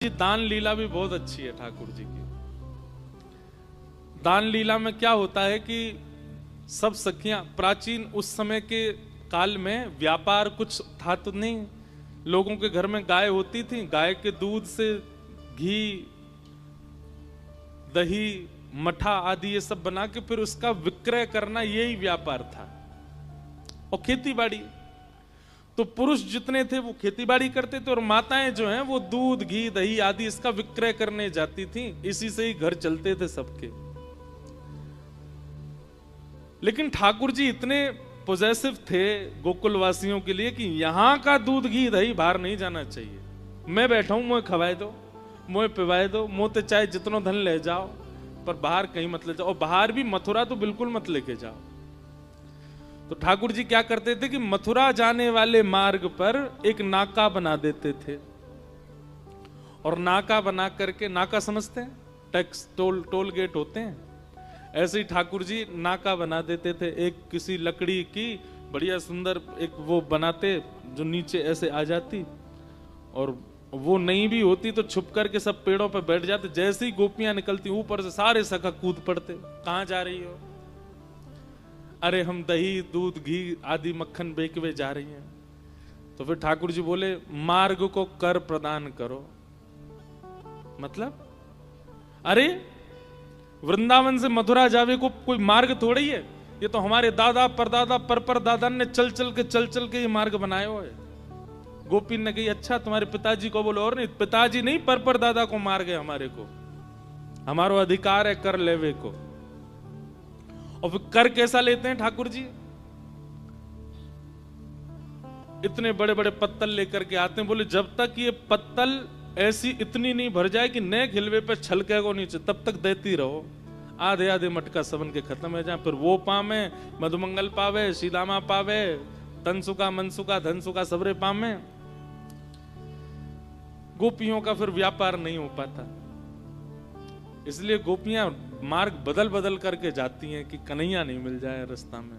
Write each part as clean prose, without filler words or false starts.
जी दान लीला भी बहुत अच्छी है ठाकुर जी की। दान लीला में क्या होता है कि सब सखियां, प्राचीन उस समय के काल में व्यापार कुछ था तो नहीं, लोगों के घर में गाय होती थी, गाय के दूध से घी, दही, मठा आदि ये सब बना के फिर उसका विक्रय करना, यही व्यापार था। और खेती बाड़ी, तो पुरुष जितने थे वो खेती बाड़ी करते थे और माताएं जो हैं वो दूध, घी, दही आदि इसका विक्रय करने जाती थी। इसी से ही घर चलते थे सबके। लेकिन ठाकुर जी इतने पॉजिटिव थे गोकुल वासियों के लिए कि यहां का दूध, घी, दही बाहर नहीं जाना चाहिए। मैं बैठा हूं, मुझे खवाए दो, मुझे पिवाए दो, मुंह ते चाहे जितना धन ले जाओ, पर बाहर कहीं मत ले जाओ। और बाहर भी मथुरा तो बिल्कुल मत लेके जाओ। तो ठाकुर जी क्या करते थे कि मथुरा जाने वाले मार्ग पर एक नाका बना देते थे। और नाका बना करके, नाका समझते हैं, टैक्स टोल गेट होते हैं, ऐसे ही ठाकुर जी नाका बना देते थे। एक किसी लकड़ी की बढ़िया सुंदर एक वो बनाते जो नीचे ऐसे आ जाती, और वो नहीं भी होती तो छुप करके सब पेड़ों पर बैठ जाते। जैसे ही गोपियां निकलती ऊपर से सारे सखा कूद पड़ते, कहां जा रही हो? अरे हम दही, दूध, घी आदि मक्खन बेचवे जा रही हैं। तो फिर ठाकुर जी बोले मार्ग को कर प्रदान करो। मतलब अरे वृंदावन से मथुरा जावे को कोई मार्ग थोड़ी है, ये तो हमारे दादा परदादा पर दादा ने चल चल के ये मार्ग बनाए हुए है। गोपी ने कही अच्छा तुम्हारे पिताजी को बोलो। और नहीं, पिताजी नहीं, पर दादा को मार गए हमारे को, हमारो अधिकार है कर लेवे को। और फिर कर कैसा लेते हैं ठाकुर जी? इतने बड़े बड़े पत्तल लेकर के आते हैं। बोले जब तक ये पत्तल ऐसी इतनी नहीं भर जाए कि नए खिलवे पे छलके को नीचे, तब तक देती रहो। आधे आधे मटका सबन के खत्म हो जाए, फिर वो पावे, मधुमंगल पावे, सीदामा पावे, तनसुका मनसुका धनसुका सबरे पावे। गोपियों का फिर व्यापार नहीं हो पाता, इसलिए गोपियां मार्ग बदल बदल करके जाती हैं कि कन्हैया नहीं मिल जाए रास्ता में।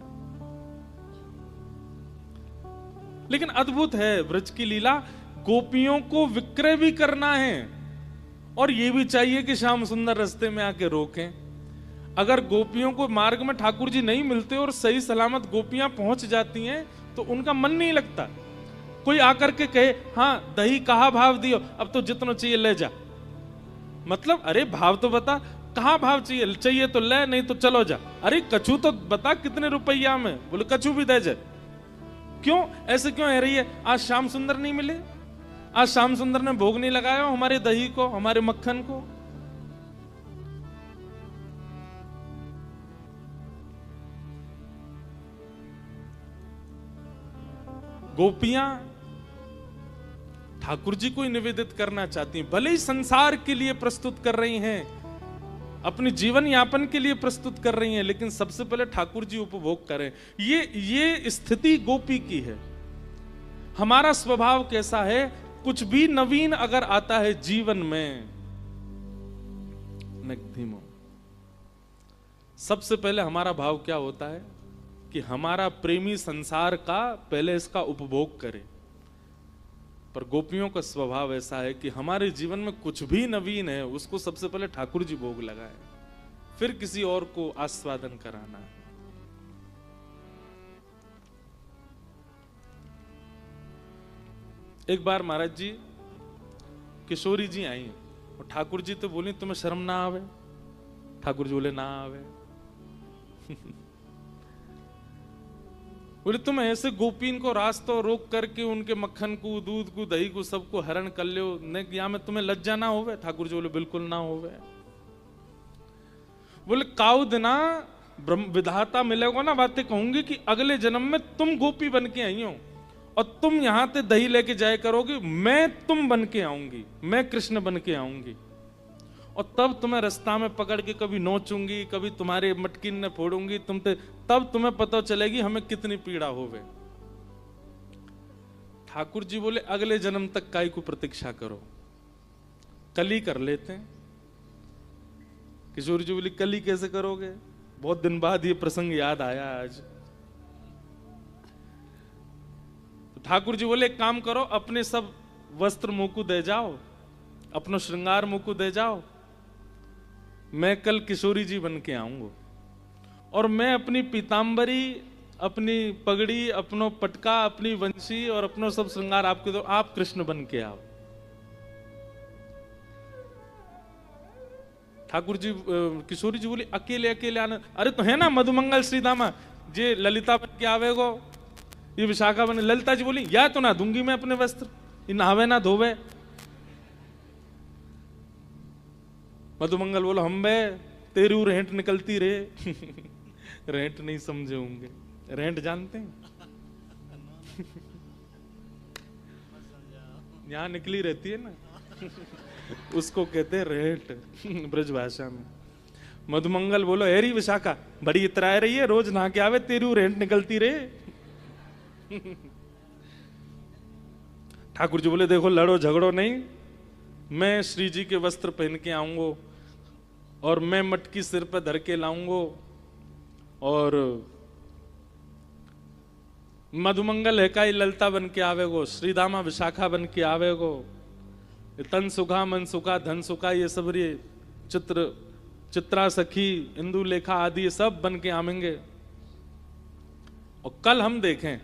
लेकिन अद्भुत है ब्रज की लीला। गोपियों को विक्रय भी करना है और यह भी चाहिए कि श्याम सुंदर रास्ते में आके रोकें। अगर गोपियों को मार्ग में ठाकुर जी नहीं मिलते और सही सलामत गोपियां पहुंच जाती हैं तो उनका मन नहीं लगता। कोई आकर के कहे हाँ दही कहा भाव दियो, अब तो जितना चाहिए ले जा। मतलब अरे भाव तो बता, कहां भाव चाहिए? चाहिए तो ले, नहीं तो चलो जा। अरे कछू तो बता कितने रुपया में? बोले कछू भी दे जा। क्यों ऐसे क्यों है रही है? आज श्याम सुंदर नहीं मिले, आज श्याम सुंदर ने भोग नहीं लगाया हमारे दही को, हमारे मक्खन को। गोपियां ठाकुर जी को ही निवेदित करना चाहती हैं, भले ही संसार के लिए प्रस्तुत कर रही हैं, अपने जीवन यापन के लिए प्रस्तुत कर रही हैं, लेकिन सबसे पहले ठाकुर जी उपभोग करें। ये स्थिति गोपी की है। हमारा स्वभाव कैसा है? कुछ भी नवीन अगर आता है जीवन में, सबसे पहले हमारा भाव क्या होता है कि हमारा प्रेमी संसार का पहले इसका उपभोग करे। पर गोपियों का स्वभाव ऐसा है कि हमारे जीवन में कुछ भी नवीन है उसको सबसे पहले ठाकुर जी भोग लगाए, फिर किसी और को आस्वादन कराना है। एक बार महाराज जी किशोरी जी आई और ठाकुर जी तो बोली तुम्हें शर्म ना आवे? ठाकुर जी बोले ना आवे। बोले तुम ऐसे गोपीन को रास्तों रोक करके उनके मक्खन को, दूध को, दही को सबको हरण कर लो, यहाँ में तुम्हें लज्जा ना होवे? ठाकुर जी बोले बिल्कुल ना होवे। बोले काउ दिना ब्रह्म विधाता मिलेगा ना, बातें कहूंगी कि अगले जन्म में तुम गोपी बन के आई हो और तुम यहां से दही लेके जाया करोगे, मैं तुम बन के आऊंगी, मैं कृष्ण बन के आऊंगी, और तब तुम्हें रास्ता में पकड़ के कभी नोचूंगी, कभी तुम्हारे मटकिन ने फोड़ूंगी, तब तुम्हें पता चलेगी हमें कितनी पीड़ा होवे। ठाकुर जी बोले अगले जन्म तक काय को प्रतीक्षा करो, कल ही कर लेते हैं। किशोर जी बोली कल ही कैसे करोगे? बहुत दिन बाद ये प्रसंग याद आया आज। तो ठाकुर जी बोले एक काम करो, अपने सब वस्त्र मुंह को दे जाओ अपनो श्रृंगार मुकु दे जाओ, मैं कल किशोरी जी बन के आऊंगा और मैं अपनी पीतांबरी, अपनी पगड़ी, अपनो पटका, अपनी वंशी और अपनो सब श्रृंगार आपके दो, आप कृष्ण बन के आओ। ठाकुर जी, किशोरी जी बोली अकेले अकेले आना, अरे तो है ना मधुमंगल श्रीदामा, जे ललिता बन के आवेगो, ये विशाखा बन। ललिता जी बोली या तो ना दूंगी मैं अपने वस्त्र, ये नहावे ना धोवे। मधुमंगल बोलो हम बे तेरी रेंट निकलती रे। रेंट नहीं समझे होंगे, रेंट जानते हैं? यहां निकली रहती है ना, उसको कहते हैं रेंट ब्रज भाषा में। मधुमंगल बोलो हेरी विशाखा बड़ी इतराए रही है, रोज नहा के आवे, तेरी रेंट निकलती रे। ठाकुर जी बोले देखो लड़ो झगड़ो नहीं, मैं श्री जी के वस्त्र पहन के आऊंगो और मैं मटकी सिर पर धर के लाऊंगो, और मधुमंगल है ललता बन के आवेगो, श्रीदामा विशाखा बन के आवेगो, तन सुखा मन सुखा धन सुखा, ये सब ये चित्रा सखी इंदु लेखा आदि ये सब बन के आवेंगे। और कल हम देखें,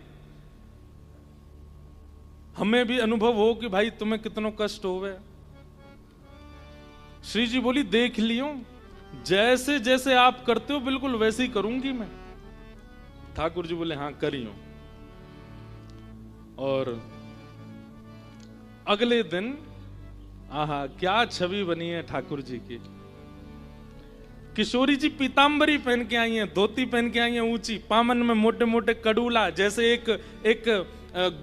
हमें भी अनुभव हो कि भाई तुम्हें कितना कष्ट होवे। श्री जी बोली देख लियो, जैसे जैसे आप करते हो बिल्कुल वैसे ही करूंगी मैं। ठाकुर जी बोले हाँ करियो। और अगले दिन आहा क्या छवि बनी है ठाकुर जी की। किशोरी जी पीतांबरी पहन के आई हैं, धोती पहन के आई हैं ऊंची, पामन में मोटे मोटे कड़ूला, जैसे एक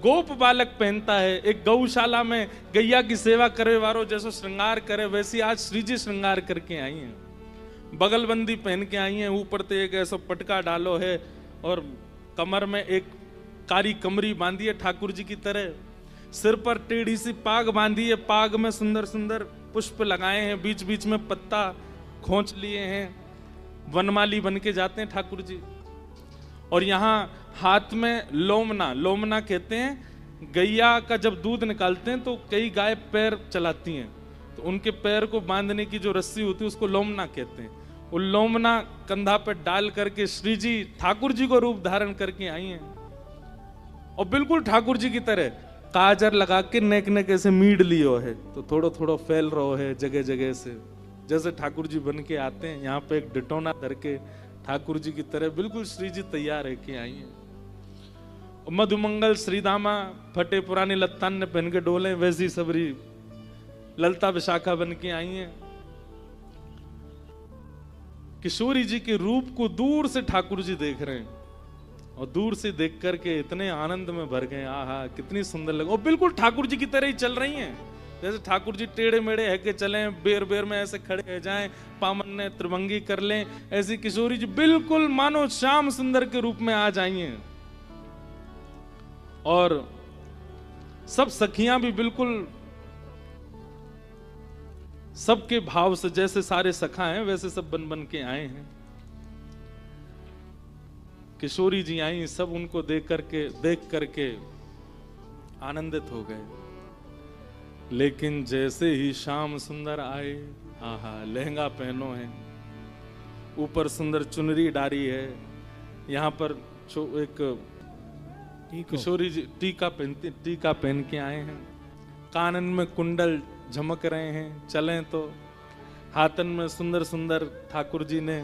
गोप बालक पहनता है, एक गौशाला में गैया की सेवा करे वारो जैसे श्रृंगार करे, वैसी आज श्री जी श्रृंगार करके आई हैं। बगलबंदी पहन के आई हैं, ऊपर से एक ऐसा पटका डालो है और कमर में एक कारी कमरी बांधी है ठाकुर जी की तरह, सिर पर टेढ़ी सी पाग बांधी है, पाग में सुंदर सुंदर पुष्प लगाए हैं, बीच बीच में पत्ता खोंच लिए हैं, वनमाली बन के जाते हैं ठाकुर जी। और यहाँ हाथ में लोमना, लोमना कहते हैं गैया का जब दूध निकालते हैं तो कई गाय पैर चलाती हैं, तो उनके पैर को बांधने की जो रस्सी होती है उसको लोमना कहते हैं। वो लोमना कंधा पे डाल करके श्री जी ठाकुर जी को रूप धारण करके आई हैं, और बिल्कुल ठाकुर जी की तरह काजर लगा के नेक नेक ऐसे मीड लियो है, तो थोड़ा थोड़ा फैल रहो है जगह जगह से, जैसे ठाकुर जी बन के आते हैं। यहाँ पे एक डिटोना धर के ठाकुर जी की तरह बिल्कुल श्री जी तैयार है के आई हैं। मधुमंगल श्रीदामा फटे पुराने लत्तान ने पहन के डोले, वैसी सबरी ललता विशाखा बन के आई हैं। किशोरी जी के रूप को दूर से ठाकुर जी देख रहे हैं, और दूर से देख करके इतने आनंद में भर गए, आहा कितनी सुंदर लगे, और बिल्कुल ठाकुर जी की तरह ही चल रही हैं। जैसे ठाकुर जी टेढ़े मेढ़े है के चलें, बेर बेर में ऐसे खड़े रह जाएं, पामन ने त्रिभंगी कर लें, ऐसी किशोरी जी बिल्कुल मानो श्याम सुंदर के रूप में आ जाइए। और सब सखियां भी बिल्कुल सबके भाव से, जैसे सारे सखा हैं वैसे सब बन बन के आए हैं। किशोरी जी आई, सब उनको देख करके आनंदित हो गए। लेकिन जैसे ही श्याम सुंदर आए, आहा लहंगा पहनो है, ऊपर सुंदर चुनरी डारी है, यहाँ पर एक किशोरी जी टीका पहन के आए हैं, कानन में कुंडल झमक रहे हैं, चलें तो हाथन में सुंदर सुंदर ठाकुर जी ने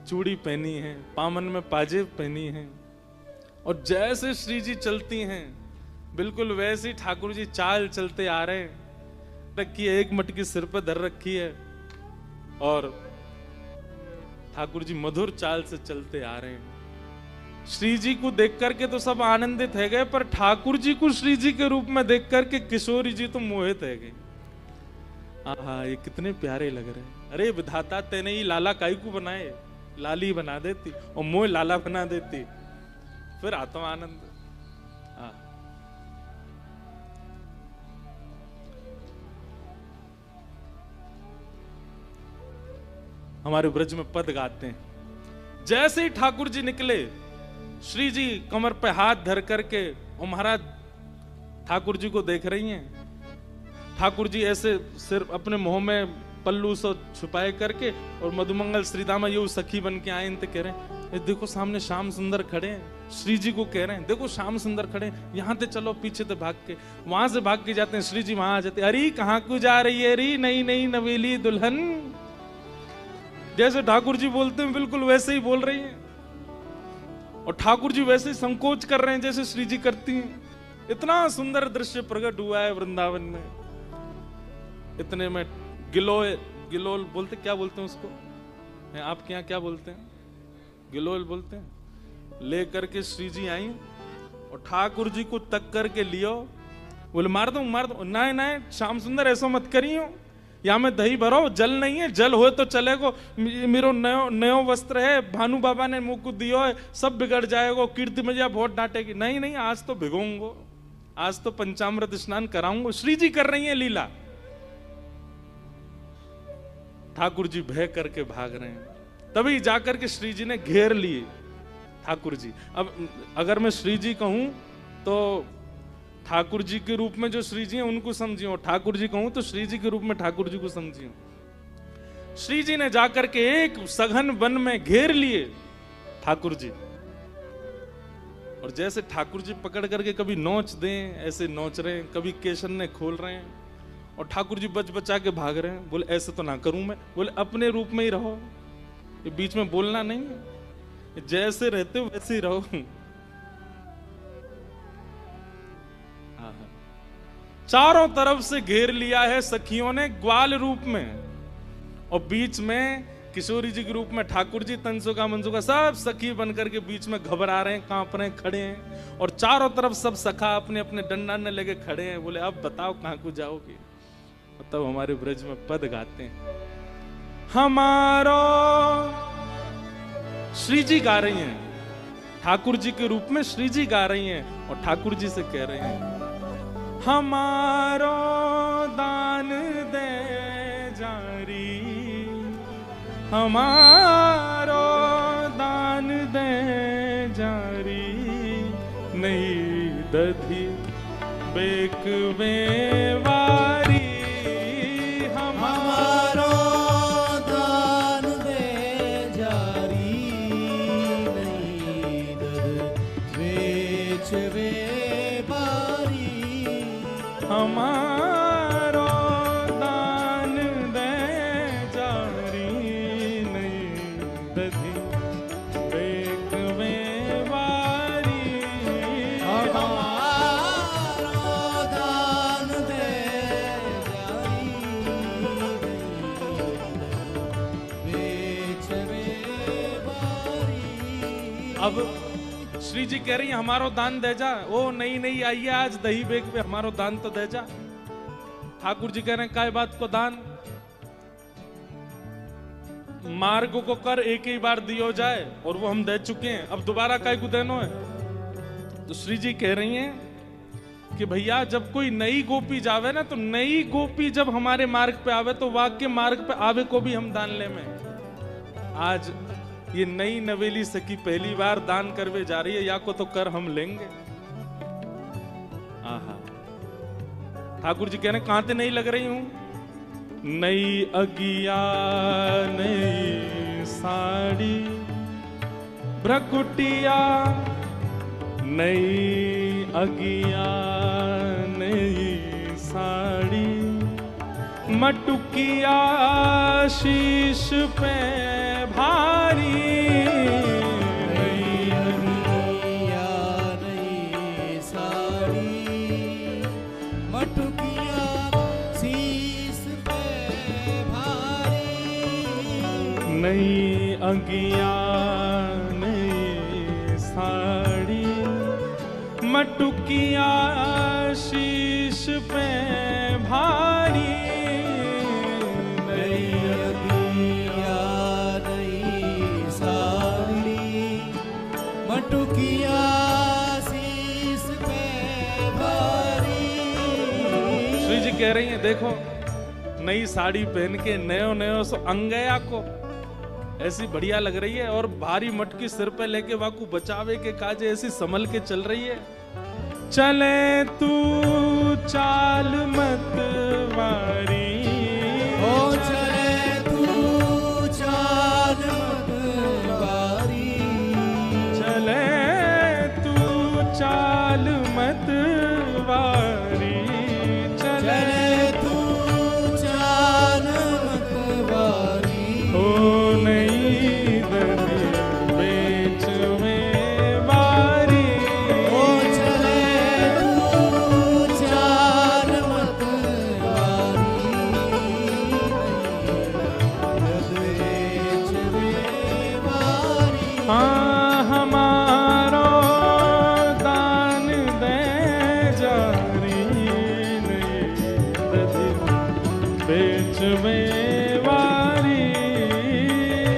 चूड़ी पहनी है, पामन में पाजेब पहनी है, और जैसे श्री जी चलती हैं बिल्कुल वैसे ही ठाकुर जी चाल चलते आ रहे हैं। रखी है एक मटकी सिर पर धर रखी है, और ठाकुर जी मधुर चाल से चलते आ रहे हैं। श्री जी को देख करके तो सब आनंदित है गए, पर ठाकुर जी को श्री जी के रूप में देख करके किशोरी जी तो मोहित है गए। आहा ये कितने प्यारे लग रहे हैं। अरे विधाता तेने ही लाला काई को बनाए, लाली बना देती और मोह लाला बना देती, फिर आता आनंद। हमारे ब्रज में पद गाते हैं, जैसे ही ठाकुर जी निकले, श्री जी कमर पे हाथ धर करके, और महाराज ठाकुर जी को देख रही हैं, ठाकुर जी ऐसे सिर्फ अपने मुंह में पल्लू से छुपाए करके और मधुमंगल श्रीदामा ये सखी बन के आए, इनते कह रहे हैं देखो सामने श्याम सुंदर खड़े हैं। श्री जी को कह रहे हैं देखो श्याम सुंदर खड़े हैं, यहाँ से चलो, पीछे से भाग के, वहां से भाग के जाते हैं। श्री जी वहां आ जाते, अरे कहाँ को जा रही है, अरे नई नई नवेली दुल्हन। जैसे ठाकुर जी बोलते हैं बिल्कुल वैसे ही बोल रही है, और ठाकुर जी वैसे ही संकोच कर रहे हैं जैसे श्री जी करती हैं। इतना सुंदर दृश्य प्रकट हुआ है वृंदावन में। इतने में गिलोल बोलते, क्या बोलते हैं उसको, आपके यहाँ क्या बोलते हैं, गिलोल बोलते हैं। ले करके श्री जी आई और ठाकुर जी को तक करके लियो, बोले मार दो मार दो। नहीं नहीं श्याम सुंदर ऐसा मत करियो, यहाँ में दही भरो, जल नहीं है, जल हो तो चलेगो, मेरो नयो नयो वस्त्र है, भानु बाबा ने मुंह को दियो है, सब बिगड़ जाएगा, कीर्ति में बहुत डांटेगी। नहीं नहीं आज तो भिगोऊंगो, आज तो पंचामृत स्नान कराऊंगो। श्री जी कर रही है लीला। ठाकुर जी भय करके भाग रहे हैं, तभी जाकर के श्री जी ने घेर लिए ठाकुर जी। अब अगर मैं श्री जी कहूं तो ठाकुर जी के रूप में जो श्री जी हैं उनको समझियो, ठाकुर जी कहूं तो श्री जी के रूप में ठाकुर जी को समझियो। श्री जी ने जाकर के एक सघन वन में घेर लिए ठाकुर जी, और जैसे ठाकुर जी पकड़ करके कभी नोच दें, ऐसे नोच रहे हैं, कभी केशन ने खोल रहे हैं, और ठाकुर जी बच बचा के भाग रहे हैं। बोले ऐसे तो ना करूं मैं, बोले अपने रूप में ही रहो, ये बीच में बोलना नहीं है, जैसे रहते हो वैसे ही रहो। चारों तरफ से घेर लिया है सखियों ने ग्वाल रूप में, और बीच में किशोरी जी के रूप में ठाकुर जी, तंसुका मनसुका सब सखी बनकर के बीच में घबरा रहे हैं, कांप रहे हैं, खड़े हैं, और चारों तरफ सब सखा अपने अपने डंडा ने लेके खड़े हैं। बोले अब बताओ कहां को जाओगे। तब हमारे ब्रज में पद गाते हैं, हमारो श्री जी गा रही हैं, ठाकुर जी के रूप में श्री जी गा रही हैं, और ठाकुर जी से कह रहे हैं हमारो दान दे जारी, हमारो दान दे जारी, नहीं दधी बेक वारी, हमारो दान दे जारी, नहीं दध बेच वे बारी, हमारो दान दे जारी, नहीं दधी बेक वारी, हमारो दान दे जारी, नहीं बेच वे बारी। अब श्री जी कह रही है हमारो दान दे जा। ओ नहीं नहीं आइए आज दही बेक पे हमारो दान तो दे जा। ठाकुर जी कह रहे हैं काय बात को दान, मार्ग को कर एक ही बार दियो जाए, और वो हम दे चुके हैं, अब दोबारा काय को देनो है। तो श्री जी कह रही हैं कि भैया जब कोई नई गोपी जावे ना, तो नई गोपी जब हमारे मार्ग पे आवे तो वाक्य मार्ग पे आवे को भी हम दान ले में। आज ये नई नवेली सखी पहली बार दान करवे जा रही है, या को तो कर हम लेंगे। आहा, ठाकुर जी कहने कहां ते नहीं लग रही हूं, नई अगिया नई साड़ी भ्रकुटिया, नई अगिया नई साड़ी, मटुकिया शीश पे भारी, नई अगिया नई साड़ी, मटुकिया शीश पे भारी, नई अगिया नई साड़ी, मटुकिया शीश पे भारी, मटुकिया शीश पे भारी। श्री जी कह रही हैं देखो नई साड़ी पहन के नयो नयो सो अंगया को ऐसी बढ़िया लग रही है, और भारी मटकी सिर पे लेके वाकू बचावे के काजे ऐसी संभल के चल रही है। चले तू चाल मत वारी ओ चले तू चाल मतवारी चले तू चाल मतवारी चले तू चाल मतवारी हो नहीं दरी बेच में वारी ओ चले तू चाल मतवारी बेच में वारी हाँ हमारो दान दे जारी नहीं दरी बेच में वारी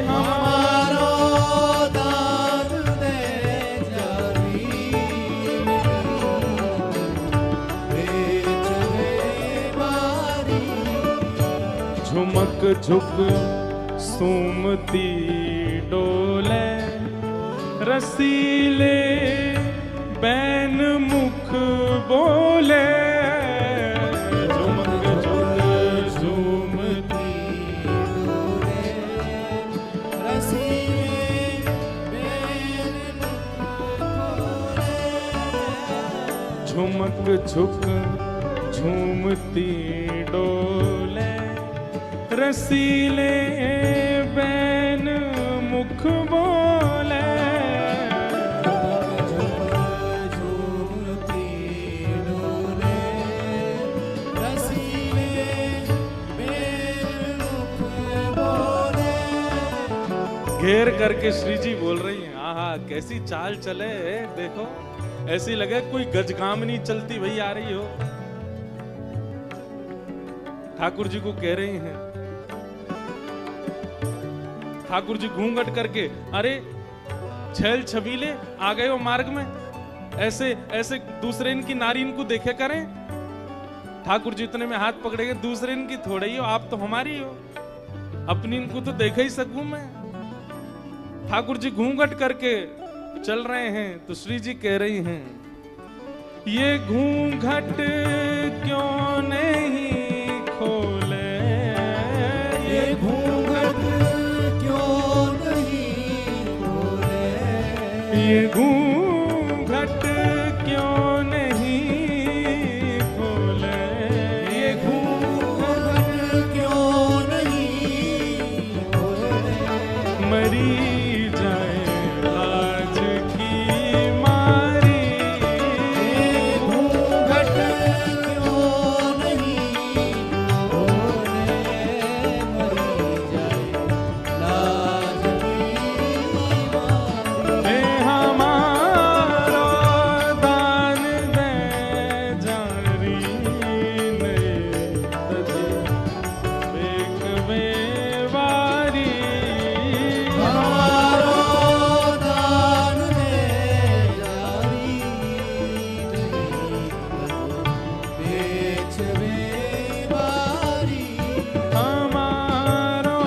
हमारो दान दे जारी बेच में वारी झुमक झुक सुमती डोले रसीले बैन मुख बोले झुमक झुक झूमती झुमक झुक झूमती डोले रसीले बैन मुख बोले घेर करके श्री जी बोल रही हैं आहा कैसी चाल चले देखो ऐसी लगे कोई गजकामनी चलती वही आ रही हो। ठाकुर जी को कह रही हैं ठाकुर जी घूंघट करके अरे छैल छबीले आ गए हो मार्ग में ऐसे ऐसे दूसरे इनकी नारी इनको देखे करें। ठाकुर जी इतने में हाथ पकड़ेंगे दूसरे इनकी थोड़े ही हो आप तो हमारी हो अपनी इनको तो देख ही सकूं मैं। ठाकुर जी घूंघट करके चल रहे हैं तो श्री जी कह रही हैं ये घूंघट क्यों नहीं खोले ये घूंघट क्यों नहीं खोले ये घूंघट क्यों नहीं खोले ये घूंघट क्यों नहीं खोले मरी जाए लाज की मारी ये घूंघट क्यों नहीं खोले मरी जाए लाज की मारी हे हमारा दान दे जारी नहीं दे बेक में वारी हमारो दान दे जारी बेच में बारी हमारो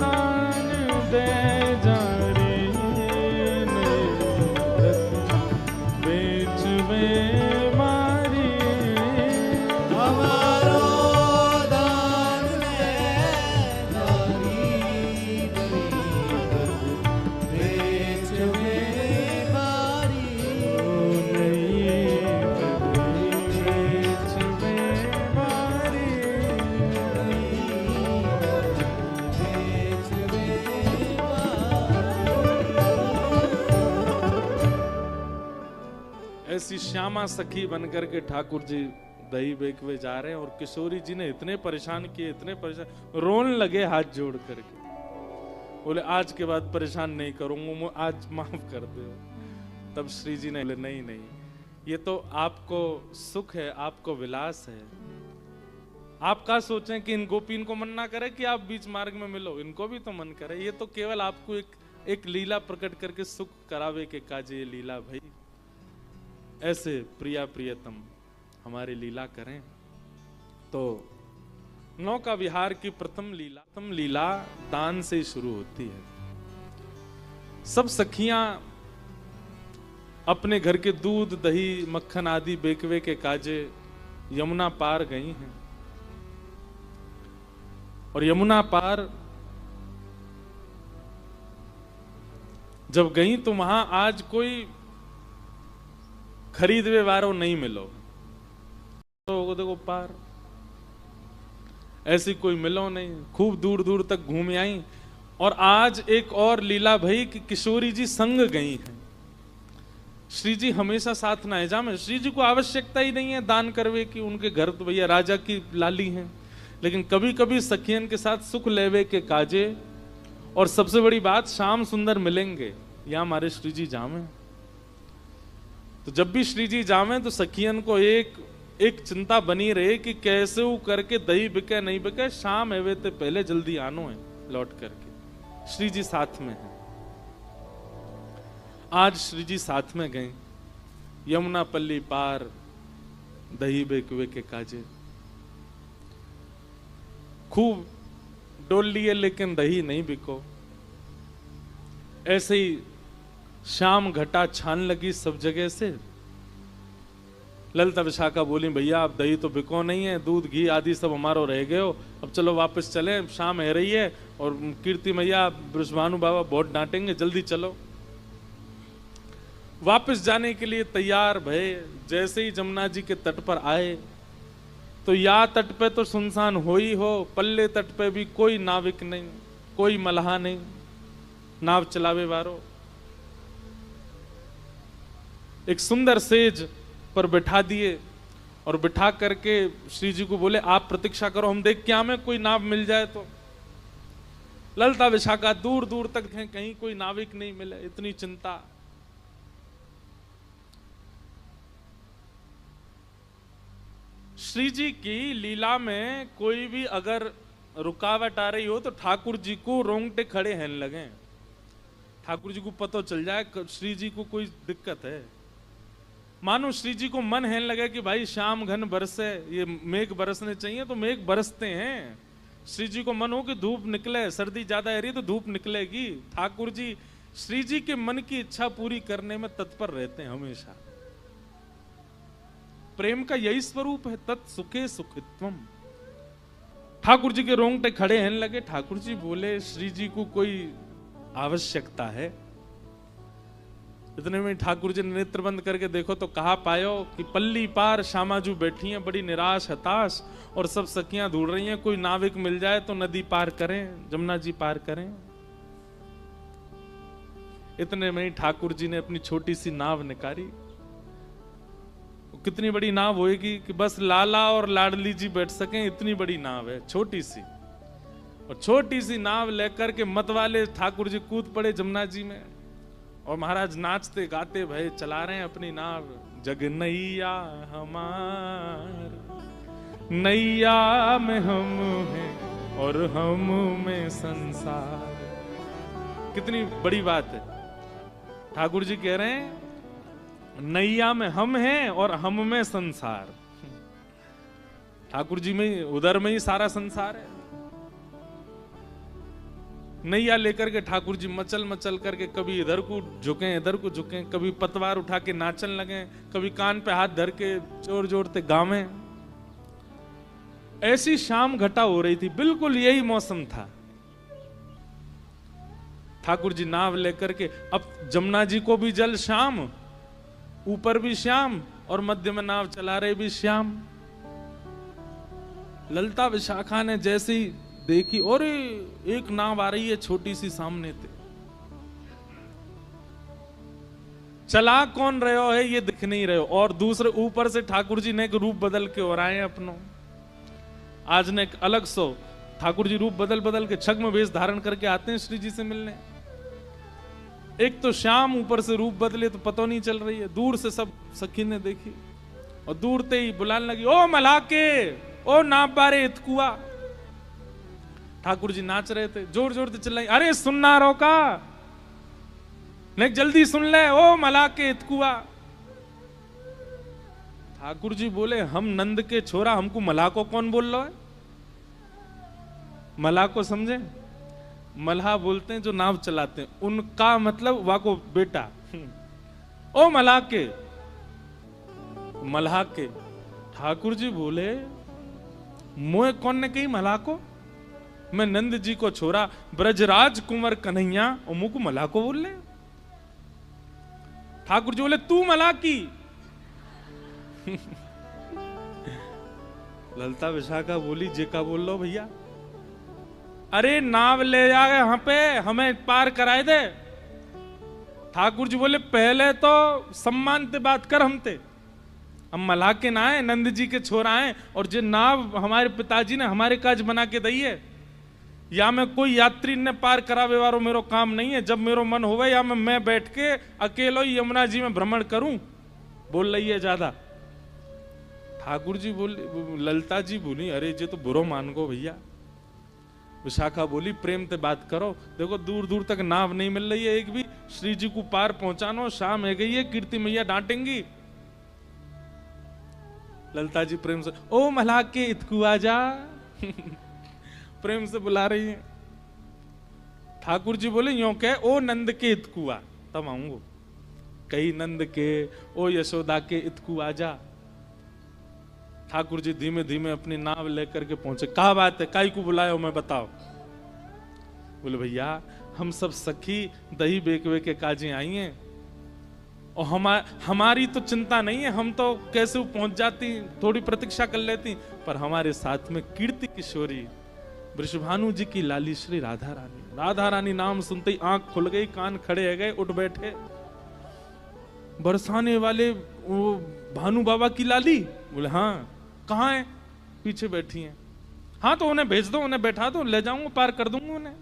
दान दे जारी नहीं दे बेच में मारी हमारो दान दे जारी बेच में बारी बेच में ऐसी श्यामा सखी बनकर के ठाकुर जी दही बेकवे जा रहे हैं और किशोरी जी ने इतने परेशान किए इतने परेशान रोन लगे हाथ जोड़ करके बोले आज के बाद परेशान नहीं करूंगा आज माफ कर दो। तब श्री जी ने बोले नहीं नहीं ये तो आपको सुख है आपको विलास है आप क्या सोचें कि इन गोपीन को मन ना करे कि आप बीच मार्ग में मिलो इनको भी तो मन करे ये तो केवल आपको एक लीला प्रकट करके सुख करावे के काजे लीला भाई ऐसे प्रिया प्रियतम हमारी लीला करें। तो नौका विहार की प्रथम लीला दान से शुरू होती है। सब सखियां अपने घर के दूध दही मक्खन आदि बेकवे के काजे यमुना पार गई हैं। और यमुना पार जब गई तो वहां आज कोई खरीदवे वारो नहीं मिलो, तो देखो पार ऐसी कोई मिलो नहीं, खूब दूर दूर तक घूम आई। और आज एक और लीला भई कि किशोरी जी संग गई हैं। श्री जी हमेशा साथ ना है जामे, श्री जी को आवश्यकता ही नहीं है दान करवे की, उनके घर तो भैया राजा की लाली हैं, लेकिन कभी कभी सखियन के साथ सुख लेवे के काजे। और सबसे बड़ी बात, श्याम सुंदर मिलेंगे या हमारे श्री जी जामे, तो जब भी श्री जी जावे तो सखियन को एक चिंता बनी रहे कि कैसे वो करके दही बिके नहीं बिके, शाम एवे ते पहले जल्दी आनो है लौट करके। श्री जी साथ में है। आज श्री जी साथ में गए, यमुना पल्ली पार दही बेकवे के काजे। खूब डोल लिए लेकिन दही नहीं बिको। ऐसे ही शाम घटा छान लगी सब जगह से। ललिता विशाखा बोली भैया आप दही तो बिको नहीं है, दूध घी आदि सब हमारो रह गए हो, अब चलो वापस चले, शाम है रही है और कीर्ति मैया ब्रजभानु बाबा बहुत डांटेंगे, जल्दी चलो। वापस जाने के लिए तैयार भये। जैसे ही जमुना जी के तट पर आए तो या तट पे तो सुनसान हो ही हो, पल्ले तट पे भी कोई नाविक नहीं, कोई मल्हा नहीं, नाव चलावे वारो। एक सुंदर सेज पर बिठा दिए और बिठा करके श्री जी को बोले आप प्रतीक्षा करो, हम देख क्या में कोई नाव मिल जाए तो। ललिता विशाखा दूर दूर तक थे, कहीं कोई नाविक नहीं मिले, इतनी चिंता। श्री जी की लीला में कोई भी अगर रुकावट आ रही हो तो ठाकुर जी को रोंगटे खड़े हैं लगे। ठाकुर जी को पता चल जाए श्री जी को कोई दिक्कत है। मानो श्री जी को मन है लगे कि भाई शाम घन बरसे, ये मेघ बरसने चाहिए तो मेघ बरसते हैं। श्री जी को मन हो कि धूप निकले, सर्दी ज्यादा है रही तो धूप निकलेगी। ठाकुर जी श्री जी के मन की इच्छा पूरी करने में तत्पर रहते हैं हमेशा। प्रेम का यही स्वरूप है, तत् सुखे सुखित्वम। ठाकुर जी के रोंगटे खड़े हैं लगे। ठाकुर जी बोले श्री जी को कोई आवश्यकता है? इतने में ठाकुर जी ने नेत्र बंद करके देखो तो कहा पायो कि पल्ली पार श्यामाजू बैठी हैं बड़ी निराश हताश, और सब सखियां ढूंढ रही हैं कोई नाविक मिल जाए तो नदी पार करें, जमुना जी पार करें। इतने में ठाकुर जी ने अपनी छोटी सी नाव निकाली। कितनी बड़ी नाव होएगी कि बस लाला और लाडली जी बैठ सकें, इतनी बड़ी नाव है, छोटी सी। और छोटी सी नाव लेकर के मतवाले ठाकुर जी कूद पड़े जमुना जी में, और महाराज नाचते गाते भय चला रहे हैं अपनी नाव। जग नैया हमार, नैया में हम हैं और हम में संसार। कितनी बड़ी बात है। ठाकुर जी कह रहे हैं नैया में हम हैं और हम में संसार। ठाकुर जी में उधर में ही सारा संसार है। नैया लेकर के ठाकुर जी मचल मचल करके कभी इधर को झुके इधर को झुके, कभी पतवार उठा के नाचन लगे, कभी कान पे हाथ धर के जोर जोरते गावे। ऐसी शाम घटा हो रही थी, बिल्कुल यही मौसम था। ठाकुर जी नाव लेकर के, अब जमुना जी को भी जल श्याम, ऊपर भी श्याम और मध्य में नाव चला रहे भी श्याम। ललिता विशाखा ने जैसे ही देखी और एक नाव आ रही है छोटी सी सामने से, चला कौन रहे हो है ये दिख नहीं रहे हो, और दूसरे ऊपर से ठाकुर जी ने एक रूप बदल के और आए अपनों। आज ने एक अलग सो ठाकुर जी रूप बदल बदल के छग्म वेश धारण करके आते हैं श्री जी से मिलने। एक तो शाम ऊपर से रूप बदले तो पता नहीं चल रही है। दूर से सब सखी ने देखी और दूर ते ही बुलाने लगी, ओ मलाके, ओ नाप बारे इतकुआ। ठाकुर जी नाच रहे थे, जोर जोर से चिल्लाई, अरे सुनना रोका, नहीं जल्दी सुन ले, ओ मलाके इतकुआ। ठाकुर जी बोले हम नंद के छोरा, हमको मलाको कौन बोल रहा है? मलाको समझे? मल्हा बोलते हैं जो नाव चलाते हैं, उनका मतलब वाको बेटा। ओ मलाके, मल्हा के। ठाकुर जी बोले मोए कौन ने कही मल्हा को? मैं नंद जी को छोरा ब्रजराज कुंवर कन्हैया और मुंह को मला को बोल ले। ठाकुर जी बोले तू मला की। ललता विशाखा बोली जे का बोल लो भैया, अरे नाव ले जा यहाँ पे हमें पार कराए दे। ठाकुर जी बोले पहले तो सम्मान से बात कर हमते, हम मलाह के ना आए, नंद जी के छोरा आए और जे नाव हमारे पिताजी ने हमारे काज बना के दई है, या मैं कोई यात्री ने पार करावे वारो मेरो काम नहीं है। जब मेरो मन होवे या मैं बैठ के अकेलो ही यमुना जी में भ्रमण करूं। बोल रही है ज्यादा। ठाकुर जी बोली, ललता जी बोली अरे जे तो बुरो मान गो भैया। विशाखा बोली प्रेम से बात करो, देखो दूर दूर तक नाव नहीं मिल रही है एक भी, श्री जी को पार पहुंचानो, शाम है गई है, कीर्ति मैया डांटेंगी। ललता जी प्रेम से ओ मलाह के इतकू आजा। प्रेम से बुला रही है। ठाकुर जी बोले यो कह ओ नंद के इतकू आ, तब आऊंगो। कही नंद के ओ यशोदा के इतकू आजा। ठाकुर जी धीमे धीमे अपनी नाव लेकर के पहुंचे। कहा बात है, काई को बुलायो मैं बताओ। बोले भैया हम सब सखी दही बेकवे के काजी आई हैं और हमारी तो चिंता नहीं है, हम तो कैसे पहुंच जाती, थोड़ी प्रतीक्षा कर लेती, पर हमारे साथ में कीर्ति किशोरी वृषभानु जी की लाली श्री राधा रानी। राधा रानी नाम सुनते ही आंख खुल गई, कान खड़े हो गए, उठ बैठे। बरसाने वाले वो भानु बाबा की लाली? बोले हाँ। कहाँ है? पीछे बैठी हैं। हाँ तो उन्हें भेज दो, उन्हें बैठा दो, ले जाऊंगा, पार कर दूंगा उन्हें।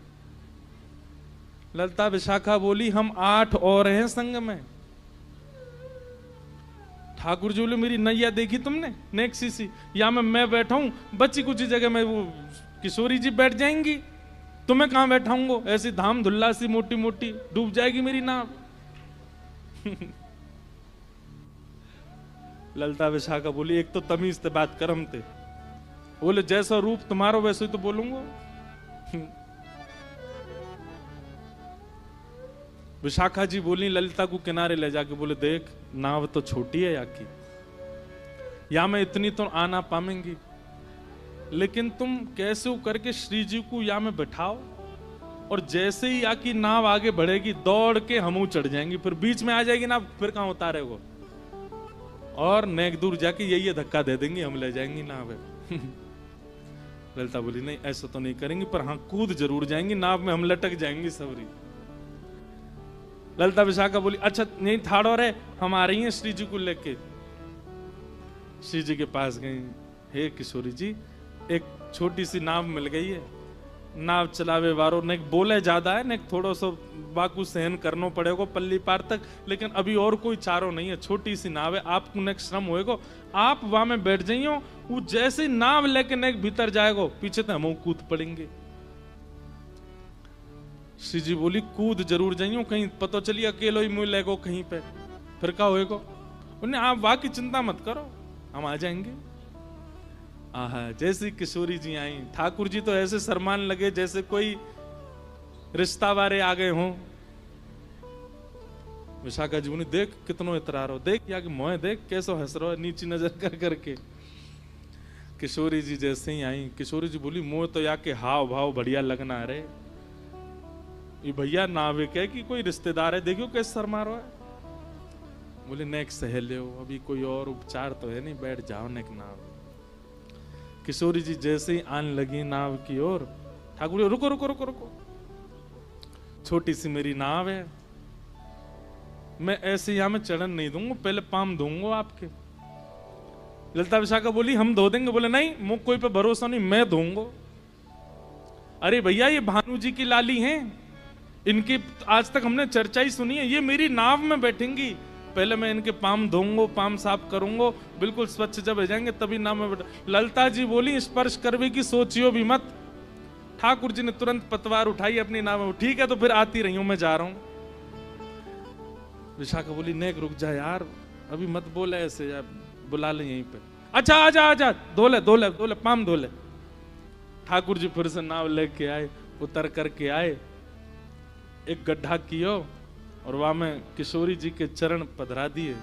ललता विशाखा बोली हम 8 और हैं संग में। ठाकुर जी बोले मेरी नैया देखी तुमने नेक्सी सी, या मैं बैठा हूं बच्ची कुछ जगह में, वो किशोरी जी बैठ जाएंगी, तुम्हें कहां बैठाऊंगा? ऐसी धाम धुल्ला सी मोटी मोटी डूब जाएगी मेरी नाव। ललता विशाखा बोली एक तो तमीज से बात कर हमते। बोले जैसा रूप तुम्हारा वैसे ही तो बोलूंगा। विशाखा जी बोली ललिता को किनारे ले जाके, बोले देख नाव तो छोटी है या की, या मैं इतनी तो आना पाएंगी, लेकिन तुम कैसे करके श्री जी को या में बैठाओ, और जैसे ही या की नाव आगे बढ़ेगी दौड़ के हम चढ़ जाएंगी, फिर बीच में आ जाएगी ना, फिर कहां उतारे वो, और नेक दूर जाके यही धक्का दे देंगे, हम ले जाएंगी नाव। ललिता बोली नहीं ऐसा तो नहीं करेंगी, पर हाँ कूद जरूर जाएंगी, नाव में हम लटक जाएंगी सबरी। ललिता विशाखा बोली अच्छा नहीं ठाड़ो रे, हम आ रही हैं श्री जी को लेके। श्री जी के पास गई, हे किशोरी जी एक छोटी सी नाव मिल गई है, नाव चलावे वारो ने बोले ज्यादा है, ने थोड़ा सा बाकू सहन करना पड़ेगा पल्ली पार तक, लेकिन अभी और कोई चारो नहीं है, छोटी सी नाव है, आपको नेक श्रम होएगा, आप वहां में बैठ जाइयो, वो जैसे नाव लेके नेक भीतर जाएगा पीछे तो हम कूद पड़ेंगे। श्री जी बोली कूद जरूर जाइयो, कहीं पता चलिए अकेलो ही मुंह लेगो कहीं पे, फिर क्या होएगा? उन्हें आप वहां की चिंता मत करो, हम आ जाएंगे। आहा जैसी किशोरी जी आई, ठाकुर जी तो ऐसे शर्मान लगे जैसे कोई रिश्ता वारे आ गए हों। विशाखा जी बोली देख कितनो इतरार हो, देख या कि मोह देख कैसो हंस रहो नीची नजर कर करके। किशोरी जी जैसे ही आई, किशोरी जी बोली मोह तो या के हाव भाव बढ़िया लगना रे, ये भैया नाविक है कि कोई रिश्तेदार है, देखियो कैसे शर्मा रहा है। बोले नेक सहेले हो, अभी कोई और उपचार तो है नहीं, बैठ जाओ नेक नाव। किशोरी जी जैसे ही आने लगी नाव की ओर, ठाकुर जी रुको रुको रुको रुको, छोटी सी मेरी नाव है, मैं ऐसे यहां में चढ़न नहीं दूंगा, पहले पाम दूंगा आपके। ललिता विशाखा बोली हम धो देंगे। बोले नहीं मुझ कोई पे भरोसा नहीं, मैं धोऊंगा। अरे भैया ये भानु जी की लाली हैं, इनकी आज तक हमने चर्चा ही सुनी है, ये मेरी नाव में बैठेंगी, पहले मैं इनके पाम धोऊंगा, पाम साफ करूंगा, बिल्कुल स्वच्छ जब हो जाएंगे तभी नाव में बैठ। ललिता जी बोली स्पर्श करवे की सोचियो भी मत। ठाकुर जी ने तुरंत पतवार उठाई अपनी नाव में, ठीक है तो फिर आती रही हूं, मैं जा रहा हूं। विशाखा बोली नेक रुक जा यार, अभी मत बोले ऐसे यार, बुला ले यहीं पे। अच्छा आजा आजा, धोले धोले धोले पाम धोले। ठाकुर जी फिर से नाव लेके आए, उतर करके आए, एक गड्ढा कियो और वहां में किशोरी जी के चरण पधरा दिए।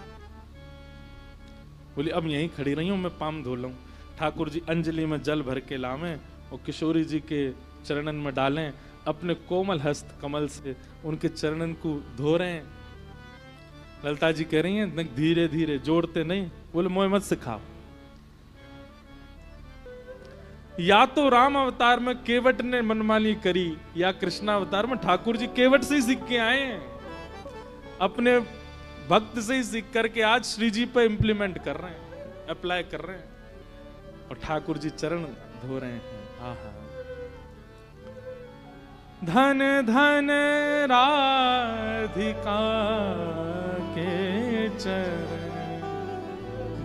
बोली अब यहीं खड़ी रही हूं, मैं पाम धो लूं। ठाकुर जी अंजलि में जल भर के लावे और किशोरी जी के चरणन में डालें, अपने कोमल हस्त कमल से उनके चरणन को धो रहे हैं। ललिता जी कह रही हैं धीरे धीरे, जोड़ते नहीं। बोले मोह मत सिखाओ। या तो राम अवतार में केवट ने मनमानी करी, या कृष्णा अवतार में ठाकुर जी केवट से ही सीख के आए हैं, अपने भक्त से ही सीख करके आज श्री जी पे इंप्लीमेंट कर रहे हैं, अप्लाई कर रहे हैं, और ठाकुर जी चरण धो रहे हैं। आहा, धन धन राधिका के चरण,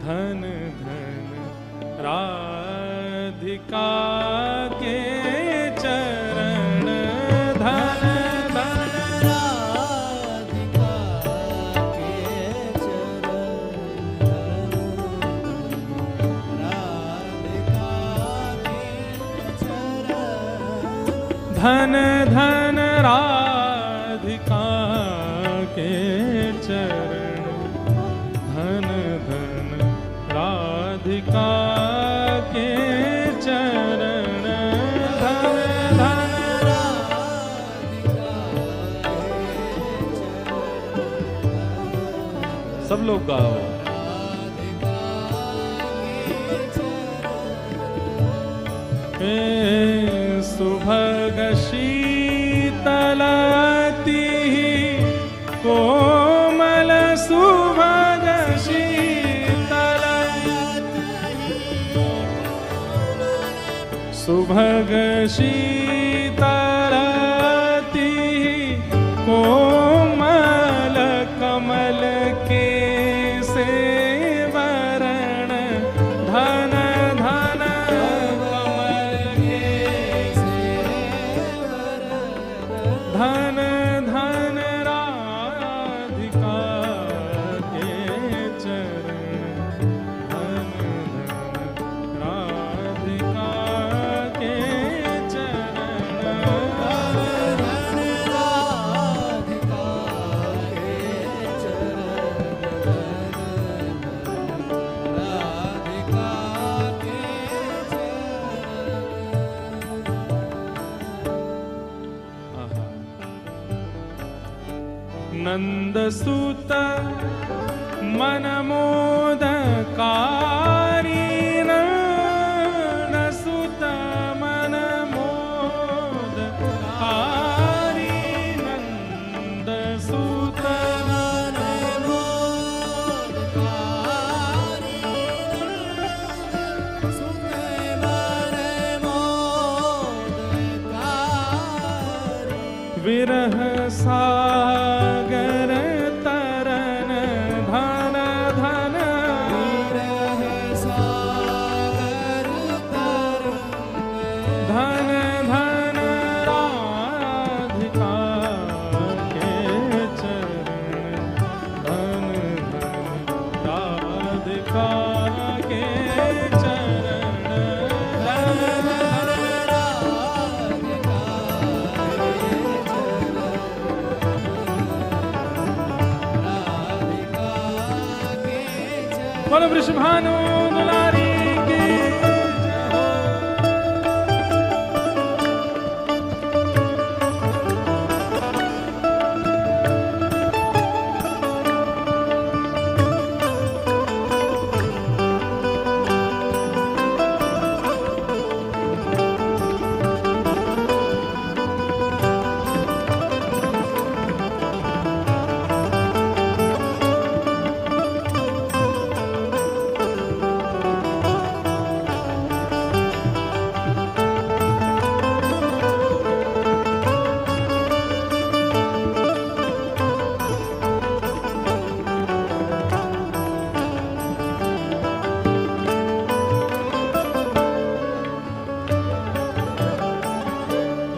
धन धन राधिका के चरण, धन धन राधिका के चरण, राधिका के चरण, धन धन राधिका के चरण, धन धन राधिका के चरण, धन धन सब लोग गाओ। सुभग शीतलती कोमल, सुभग शीतलती, सुभग शीतलती कोमल, कमल के सेवरण, धन धन कमल के धन धन राधिका के चरण, धन धन राधिका के चरण, नंद सुत मन मोदकारी, नंद सुत मन मोदकारी, नंद सुत मन मोदकारी, सुत मन मोदकारी, विरह सागर तरन, धन धन विरह सागर तरन, धन धन राधिका के चरण, धन धन राधिका के चरण, धन धन बोलो वृषभानु दुलारी की जय हो।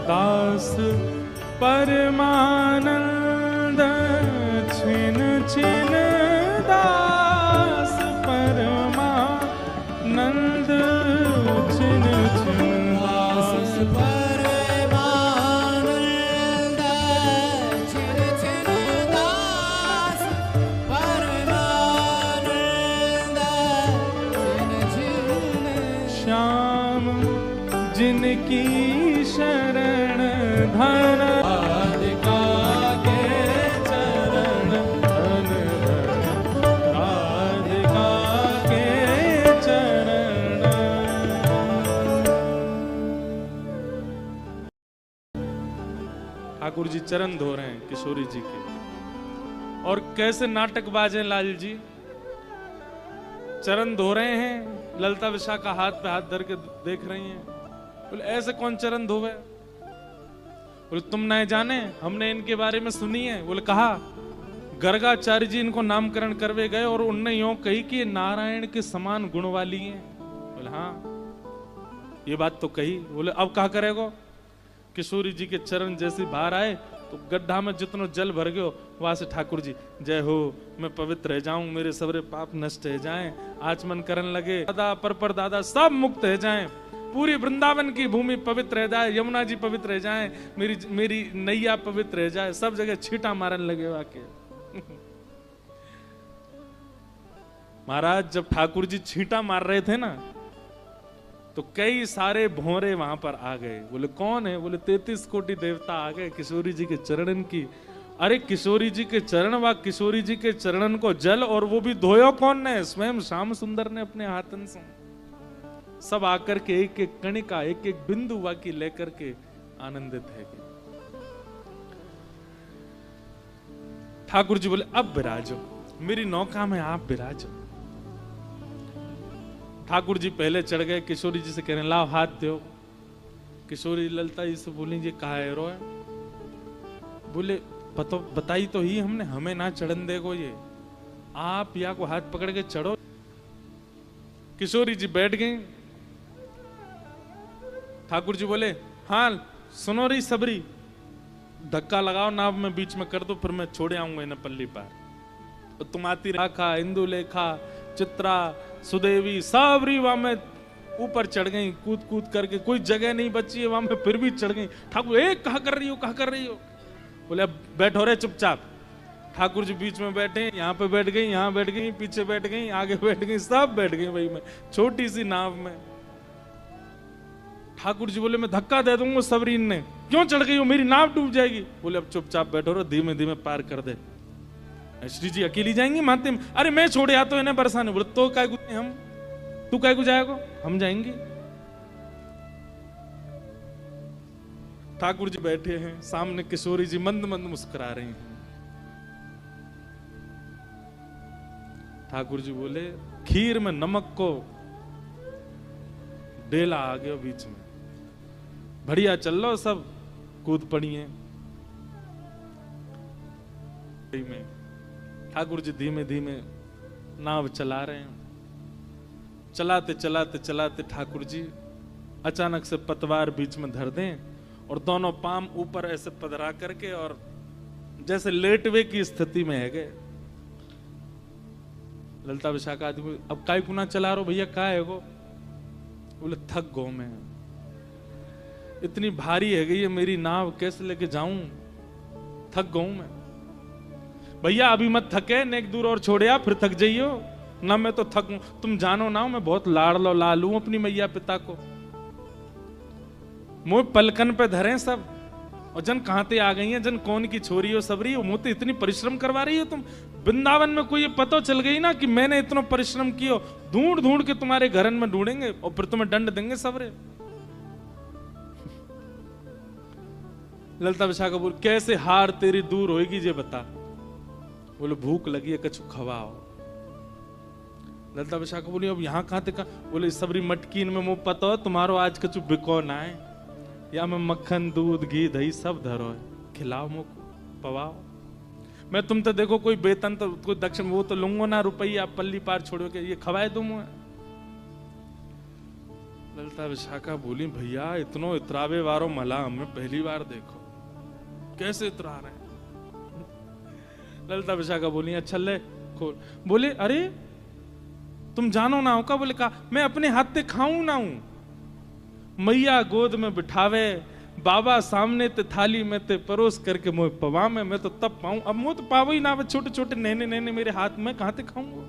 दास परमानंद छिन छिन, दास परमानंद छिन छिन, दास परमानंद छिन छिन, दास परमानंद छिन छिन, श्याम जिन इनकी शरण धन राधिका के चरण धन राधिका के चरण। ठाकुर जी चरण धो रहे हैं किशोरी जी के, और कैसे नाटकबाज हैं लाल जी, चरण धो रहे हैं, ललिता विशाखा हाथ पे हाथ धर के देख रही हैं। बोले ऐसे कौन चरण धोवे? बोले तुम नहीं जाने, हमने इनके बारे में सुनी है। बोले कहा, गर्गाचार्य जी इनको नामकरण करवे गए और उनने यूं कही कि ये नारायण के समान गुण वाली हैं। बोले हाँ ये बात तो कही। बोले अब क्या करेगो? किशोरी जी के चरण जैसे बाहर आए तो गड्ढा में जितना जल भर गयो, वहां से ठाकुर जी जय हो, मैं पवित्र रह जाऊं, मेरे सबरे पाप नष्ट हो जाएं, आचमन करने लगे, दादा पर दादा सब मुक्त हो जाएं, पूरी वृंदावन की भूमि पवित्र रह जाए, यमुना जी पवित्र रह जाएं, मेरी नैया पवित्र रह जाए, सब जगह छींटा मारने लगे वाके। महाराज जब ठाकुर जी छींटा मार रहे थे ना, तो कई सारे भोरे वहां पर आ गए। बोले कौन है? बोले 33 कोटि देवता आ गए किशोरी जी के चरणन की। अरे किशोरी जी के चरण व किशोरी जी के चरणन को जल, और वो भी धोयो कौन ने? स्वयं श्याम सुंदर ने अपने हाथन से। सब आकर के एक एक कणिका, एक एक बिंदु वाकी लेकर के आनंदित है। ठाकुर जी बोले अब विराजो, मेरी नौका में आप विराजो। ठाकुर जी पहले चढ़ गए, किशोरी जी से कह रहे हैं लाओ हाथ दो। किशोरी ललिता जी से बोली ये कहा है रोए? बोले पतो बताई तो ही हमने, हमें ना चढ़न देगो, ये आप या को हाथ पकड़ के चढ़ो। किशोरी जी बैठ गई। ठाकुर जी बोले हाँ सुनो रही सबरी, धक्का लगाओ नाव में बीच में कर दो, फिर मैं छोड़े आऊंगा इन्हें पल्ली पार। तो तुम आती राखा, इंदुलेखा, चित्रा, सुदेवी सबरी वहां में ऊपर चढ़ गई कूद कूद करके, कोई जगह नहीं बची है वहां में, फिर भी चढ़ गई। ठाकुर एक कहा कर रही हो, कहा कर रही हो? बोले अब बैठो रे चुपचाप। ठाकुर जी बीच में बैठे, यहाँ पे बैठ गई, यहाँ बैठ गई, पीछे बैठ गई, आगे बैठ गई, सब बैठ गई वही में, छोटी सी नाव में। ठाकुर जी बोले मैं धक्का दे दूंगा सबरीन ने, क्यों चढ़ गई हो, मेरी नाव डूब जाएगी। बोले अब चुपचाप बैठो रो, धीमे धीमे पार कर दे। श्री जी अकेली जाएंगी माते में? अरे मैं छोड़े या तो इन्हें बरसाने। बोले तो काय गुजरे हम, तू काय जाएगा, हम जाएंगे। ठाकुर जी बैठे हैं, सामने किशोरी जी मंद मंद मुस्कुरा रही हैं। ठाकुर जी बोले खीर में नमक को डेला आ गया बीच में, बढ़िया चल लो, सब कूद पड़ी हैं। ठाकुर जी धीमे धीमे नाव चला रहे हैं। चलाते चलाते चलाते ठाकुर जी अचानक से पतवार बीच में धर दें और दोनों पाम ऊपर ऐसे पधरा करके और जैसे लेटवे की स्थिति में है गए। ललिता विशाखा आदमी अब काय कुना चला रहे हो भैया, का है वो? बोले थक गो मैं, इतनी भारी है गई है मेरी नाव, कैसे लेके जाऊं, थक गऊ मैं। भैया अभी मत थके, नेक दूर और छोड़िया फिर थक जाइयो ना, मैं तो थकूं, तुम जानो ना मैं बहुत लाड़लो लालू अपनी मैया पिता को, मुझे पलकन पे धरे सब, और जन कहां ते आ गई है, जन कौन की छोरी हो सबरी हो, मुझे इतनी परिश्रम करवा रही हो तुम। वृंदावन में कोई ये पता चल गई ना कि मैंने इतना परिश्रम किया, ढूंढ ढूंढ के तुम्हारे घरन में ढूंढेंगे और फिर तुम्हें दंड देंगे सबरे। ललिता विशाखा बोल कैसे हार तेरी दूर होगी ये बता। बोले भूख लगी है, कछु खवाओ। ललिता विशाखा बोली अब यहाँ कहाँ तक? बोले सबरी मटकीन में मुंह पता हो तुम्हारो आज कछु बिको ना है, या मैं मक्खन दूध घी दही सब धरो है, खिलाओ मुझको, पवाओ। मैं तुम तो देखो कोई वेतन तो कोई दक्षिण वो तो लूंगो ना, रुपया पल्ली पार छोड़ो के ये खवाए दूं मैं। ललिता विशाखा बोली भैया इतनो इतरावे वारो मला हमें पहली बार देखो, कैसे इतरा रहे हैं? ललिता विशाखा बोली अच्छा ले खोल। बोले अरे तुम जानो ना हो का? बोले का मैं अपने हाथ से खाऊं ना हूं, मैया गोद में बिठावे, बाबा सामने ते थाली में ते परोस करके मुझे पवा में, मैं तो तब पाऊं, अब मुझे तो पावो ही ना, छोटे छोटे नैने नैने मेरे हाथ में कहां ते खाऊंगा।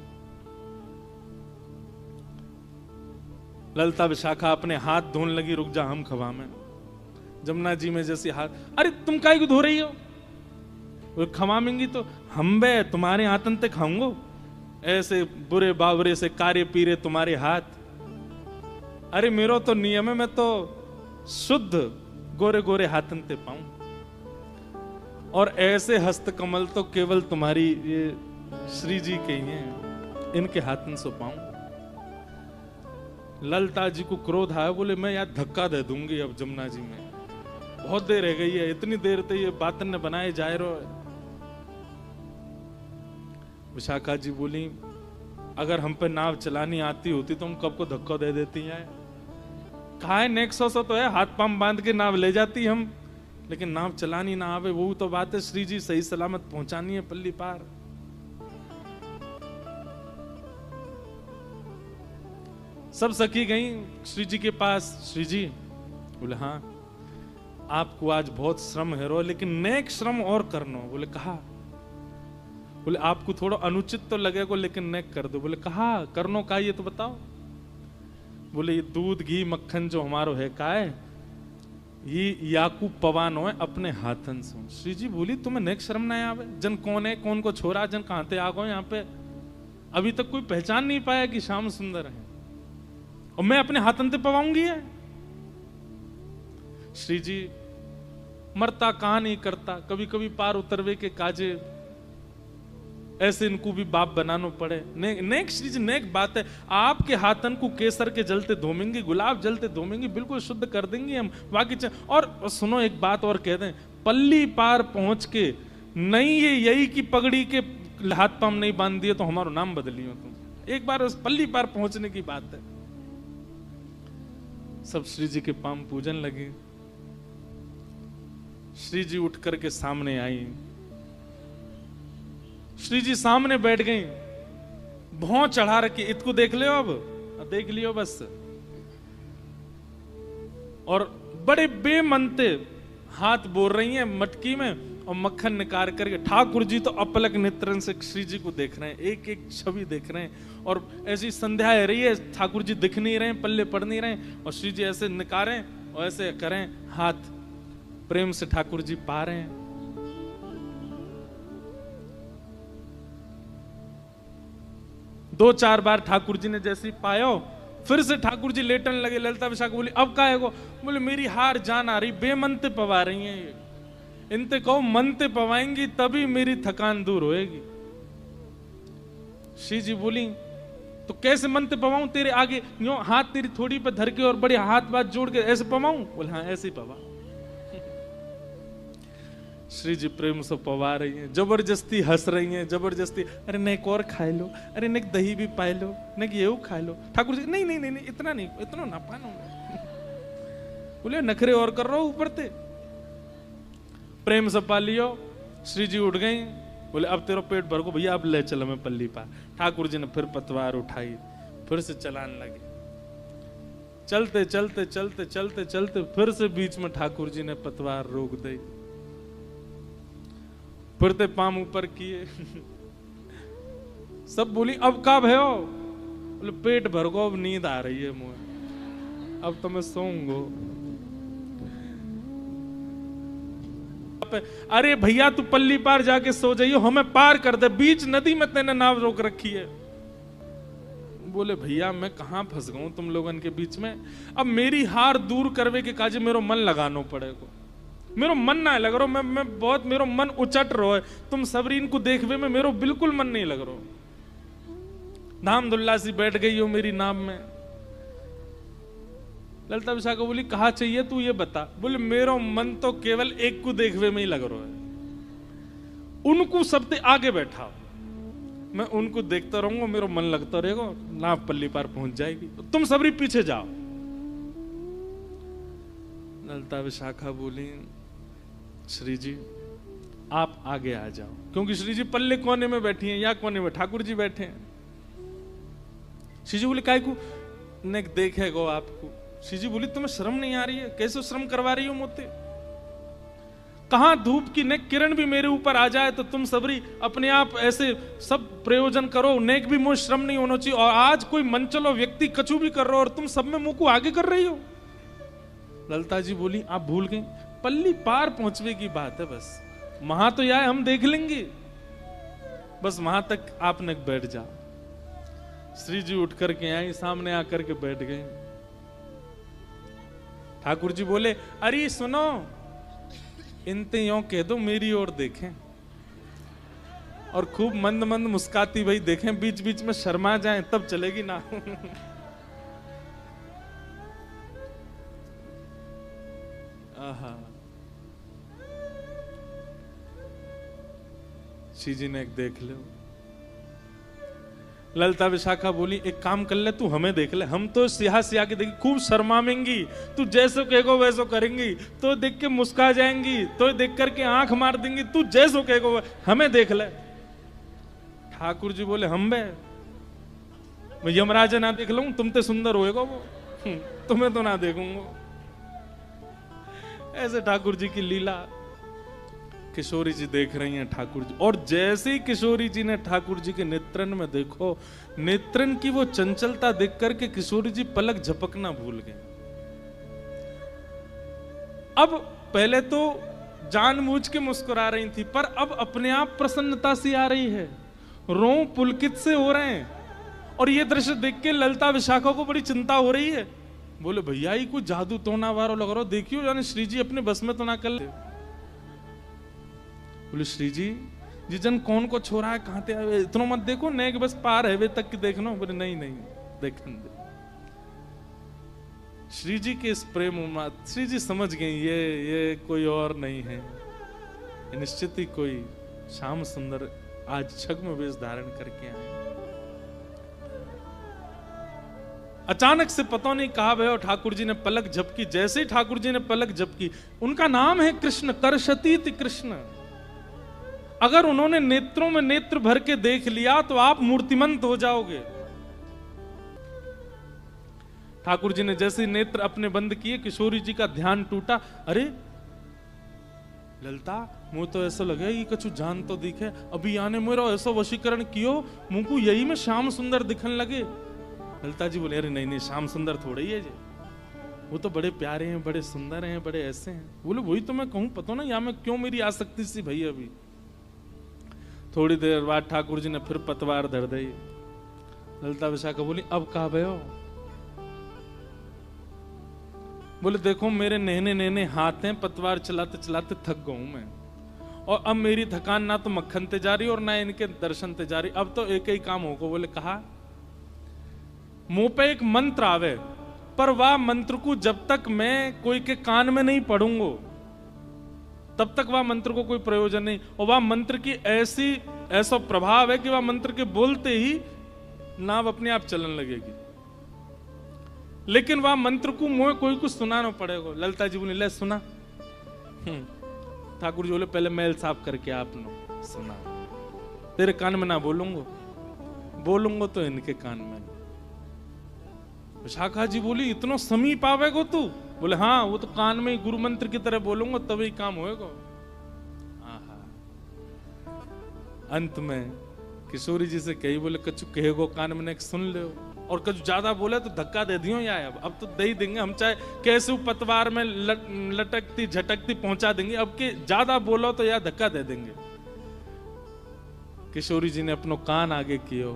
ललता विशाखा अपने हाथ धोने लगी, रुक जा हम खवा में। जमुना जी में जैसे हाथ, अरे तुम काहे को धो रही हो? वो खवामेंगी तो हम बे तुम्हारे हाथन ते खाऊंगो, ऐसे बुरे बावरे से कार्य पीरे तुम्हारे हाथ। अरे मेरो तो नियम है, मैं तो शुद्ध गोरे गोरे हाथन ते पाऊं, और ऐसे हस्त कमल तो केवल तुम्हारी ये श्री जी के ही हैं, इनके हाथन से पाऊं। ललता जी को क्रोध आया, बोले मैं यार धक्का दे दूंगी अब जमुना जी में, बहुत देर रह गई है, इतनी देर तक ये बातन ने बनाए जाए रो। विशाखा जी बोली अगर हम पे नाव चलानी आती होती तो हम कब को धक्का दे देती हैं। कहा है नेक्सो तो है, हाथ पांव बांध के नाव ले जाती हम, लेकिन नाव चलानी ना आवे वो तो बात है। श्री जी सही सलामत पहुंचानी है पल्ली पार। सब सखी गई श्री जी के पास। श्री जी बोले हाँ आपको आज बहुत श्रम है रो, लेकिन नेक श्रम और करनो। बोले कहा? बोले आपको थोड़ा अनुचित तो लगेगा लेकिन नेक कर दो। बोले कहा करनो का ये तो बताओ। बोले ये दूध घी मक्खन जो हमारो है का है, ये याकूब पवानो है अपने हाथन से। श्री जी बोली तुम्हें नेक शर्म ना आवे? जन कौन है, कौन को छोरा, जन कहां ते आ गए यहाँ पे, अभी तक कोई पहचान नहीं पाया कि श्याम सुंदर है, और मैं अपने हाथन ते पवाऊंगी है। श्री जी मरता कहां नहीं करता, कभी कभी पार उतरवे के काजे ऐसे इनको भी बाप बनाना पड़े। नेक श्री जी नेक बात है, आपके हाथन को केसर के जलते धोमेंगे, गुलाब जलते धोमेंगे, बिल्कुल शुद्ध कर देंगे हम। बाकी और सुनो एक बात और कह दें, पल्ली पार पहुंच के नहीं ये यही की पगड़ी के हाथ पाम नहीं बांध दिए तो हमारा नाम बदलियो तुम। एक बार उस पल्ली पार पहुंचने की बात है। सब श्री जी के पाम पूजन लगे। श्री जी उठ करके सामने आई। श्री जी सामने बैठ गई, भौं चढ़ा रखी, इसको देख लियो अब देख लियो बस। और बड़े बेमनते हाथ बोल रही हैं मटकी में, और मक्खन निकाल करके ठाकुर जी तो अपलक नेत्रन से श्री जी को देख रहे हैं, एक एक छवि देख रहे हैं। और ऐसी संध्या है रही है, ठाकुर जी दिख नहीं रहे, पल्ले पड़ नहीं रहे, और श्री जी ऐसे निकारें और ऐसे करें हाथ, प्रेम से ठाकुर जी पा रहे हैं। दो चार बार ठाकुर जी ने जैसे पायो, फिर से ठाकुर जी लेटन लगे। ललिता विशाखा बोली अब का है वो? बोले मेरी हार जान आ रही, बेमनते पवा रही हैं ये, इनते कहो मनते पवाएंगी तभी मेरी थकान दूर होएगी। श्री जी बोली तो कैसे मनते पवाऊं तेरे आगे, यूं हाथ तेरी थोड़ी पे धर के और बड़े हाथ बात जोड़ के ऐसे पवाऊं? बोले हाँ ऐसे ही पवा। श्री जी प्रेम से पवा रही हैं, जबरदस्ती हंस रही हैं, जबरदस्ती अरे नेक और खाए लो, अरे नेक दही भी पाए लो, नेक ये खा लो। ठाकुर जी नहीं नहीं नहीं, नहीं इतना नहीं, इतना ना पानो। बोले नखरे और कर रहा हूं ऊपर ते। प्रेम से पा लियो। श्री जी उठ गई, बोले अब तेरा पेट भर को भैया अब ले चलो मैं पल्ली पार। ठाकुर जी ने फिर पतवार उठाई, फिर से चलान लगे। चलते चलते चलते चलते चलते फिर से बीच में ठाकुर जी ने पतवार रोक दी, फिर ते पाम ऊपर किए। सब बोली अब का भयो? बोले पेट भर को अब नींद आ रही है मुझे, अब तो मैं सोऊंगो। अरे भैया तू पल्ली पार जाके सो जाइयो, हमें पार कर दे, बीच नदी में तेने नाव रोक रखी है। बोले भैया मैं कहां फंस गऊं तुम लोगन के बीच में, अब मेरी हार दूर करवे के काजे मेरो मन लगानो पड़ेगा। मेरो मन ना लग रहा, मैं बहुत मेरो मन उचट रहा है, तुम सबरीन को देखवे में मेरो बिल्कुल मन नहीं लग रहा। धाम दुल्ला सी बैठ गई हो मेरी नाम में। ललिता विशाखा बोली कहा चाहिए तू ये बता। बोले मेरो मन तो केवल एक को देखवे में ही लग रहा है, उनको सबसे आगे बैठा, मैं उनको देखता रहूंगा, मेरा मन लगता रहेगा, नाव पल्ली पार पहुंच जाएगी, तुम सबरी पीछे जाओ। ललिता विशाखा बोली श्री जी आप आगे आ जाओ, क्योंकि श्री जी पल्ले कोने में बैठी हैं, या कोने में ठाकुर जी बैठे हैं। श्री जी बोले काय को ने देखेगो आपको। श्री जी बोली तुम्हें शर्म नहीं आ रही है? कैसे श्रम करवा रही हो मुझसे? कहां धूप की नेक किरण भी मेरे ऊपर आ जाए तो तुम सबरी अपने आप ऐसे सब प्रयोजन करो, नेक भी मुझ श्रम नहीं होना चाहिए। और आज कोई मनचलो व्यक्ति कछु भी कर रहा हो और तुम सब में मुंह को आगे कर रही हो। ललिता जी बोली आप भूल गई, पल्ली पार पहुंचने की बात है, बस वहां तो यार हम देख लेंगे, बस वहां तक आपने बैठ जा। श्री जी उठ करके आई, सामने आकर के बैठ गए। ठाकुर जी बोले अरे सुनो, इनते यों कह दो मेरी ओर देखें, और खूब मंद मंद मुस्काती भाई देखें, बीच बीच में शर्मा जाएं तब चलेगी ना। आहा, श्री जी ने एक देख लो। ललिता विशाखा बोली एक काम कर ले, तू हमें देख ले, हम तो सिया सिया के देखी खूब शर्माएंगी, तू जैसो कहेगो वैसो करेंगी, तो देख के मुस्का जाएंगी, तो देख करके आंख मार देंगी, तू जैसो कहेगो हमें देख ले। ठाकुर जी बोले हम बे, मैं यमराज ना देख लूं, तुम तो सुंदर होएगा वो, तुम्हें तो ना देखूंगा। ऐसे ठाकुर जी की लीला किशोरी जी देख रही हैं ठाकुर जी। और जैसे ही किशोरी जी ने ठाकुर जी के नेत्रन में देखो, नेत्रन की वो चंचलता देख करके किशोरी जी पलक झपकना भूल गए। अब पहले तो जानबूझ के मुस्कुरा रही थी, पर अब अपने आप प्रसन्नता सी आ रही है, रों पुलकित से हो रहे हैं। और ये दृश्य देख के ललिता विशाखा को बड़ी चिंता हो रही है। बोले भैया ही कोई जादू टोना वारो लग रहा हो, देखियो जाने श्री जी अपने बस में तो ना कर ले। बोले श्री जी जिजन कौन को छोरा है, कहां ते आवे, इतना मत देखो, नेक बस पार है वे तक की देखना। बोले नहीं नहीं देखन दे। श्री जी के इस प्रेम उन्माद, श्री जी समझ गए ये कोई और नहीं है, ये निश्चित ही कोई श्याम सुंदर आज छद्म वेश धारण करके आए। अचानक से पता नहीं कहा भय, ठाकुर जी ने पलक झपकी। जैसे ही ठाकुर जी ने पलक झपकी, उनका नाम है कृष्ण, करशतीत कृष्ण। अगर उन्होंने नेत्रों में नेत्र भर के देख लिया तो आप मूर्तिमंत हो जाओगे। ठाकुर जी ने जैसे नेत्र अपने बंद किए, किशोरी जी का ध्यान टूटा। अरे ललिता, मुझे तो ऐसा लगे कि कछु जान तो दिखे, अभी आने मेरा ऐसा वशीकरण कियो, मुंह को यही में श्याम सुंदर दिखने लगे। ललिता जी बोले अरे नहीं नहीं, श्याम सुंदर थोड़े ही है जी, वो तो बड़े प्यारे हैं, बड़े सुंदर हैं, बड़े ऐसे हैं। बोले वही तो मैं कहूं, पता ना या मैं क्यों मेरी आसक्ति सी भई। अभी थोड़ी देर बाद ठाकुर जी ने फिर पतवार धर दी। ललिता विशाखा बोली अब कहा भयो। बोले देखो मेरे नहने नहने हाथ हैं, पतवार चलाते चलाते थक गया हूं मैं, और अब मेरी थकान ना तो मक्खन ते जा रही और ना इनके दर्शन ते जा रही, अब तो एक ही काम होगा। बोले कहा मुंह पे एक मंत्र आवे, पर वह मंत्र को जब तक मैं कोई के कान में नहीं पढ़ूंगा तब तक वह मंत्र को कोई प्रयोजन नहीं। और वह मंत्र की ऐसा प्रभाव है कि वह मंत्र के बोलते ही नाव अपने आप चलने लगेगी, लेकिन वह मंत्र को मुझे कोई कुछ सुनाना पड़ेगा। ललिता जी बोले ले सुना। ठाकुर जी बोले पहले मैल साफ करके आपने सुना, तेरे कान में ना बोलूंगा, बोलूंगा तो इनके कान में। विशाखा जी बोली इतना समीप आवेगो तू? बोले हाँ, वो तो कान में ही गुरु मंत्र की तरह बोलूंगा तभी काम होएगा। अंत में किशोरी जी से कही, बोले कछु कहेगो कान में सुन ले, और कछु ज्यादा बोले तो धक्का दे दियो या अब तो दे ही देंगे हम, चाहे कैसे पतवार में लटकती झटकती पहुंचा देंगे, अब के ज्यादा बोलो तो या धक्का दे देंगे। किशोरी जी ने अपनो कान आगे कियो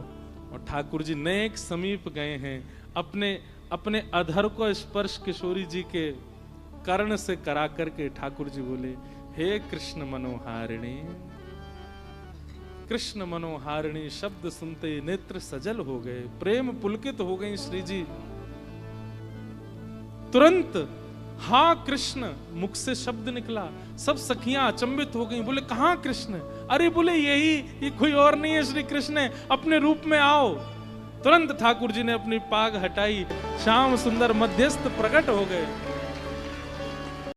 और ठाकुर जी नेक समीप गए हैं। अपने अधर को स्पर्श किशोरी जी के कर्ण से करा करके ठाकुर जी बोले हे कृष्ण मनोहारिणी। कृष्ण मनोहारिणी शब्द सुनते नेत्र सजल हो गए, प्रेम पुलकित हो गई श्री जी। तुरंत हाँ कृष्ण मुख से शब्द निकला, सब सखियां अचंभित हो गई। बोले कहां कृष्ण? अरे बोले यही, ये कोई और नहीं है, श्री कृष्ण है, अपने रूप में आओ। तुरंत ठाकुर जी ने अपनी पाग हटाई, श्याम सुंदर मध्यस्थ प्रकट हो गए।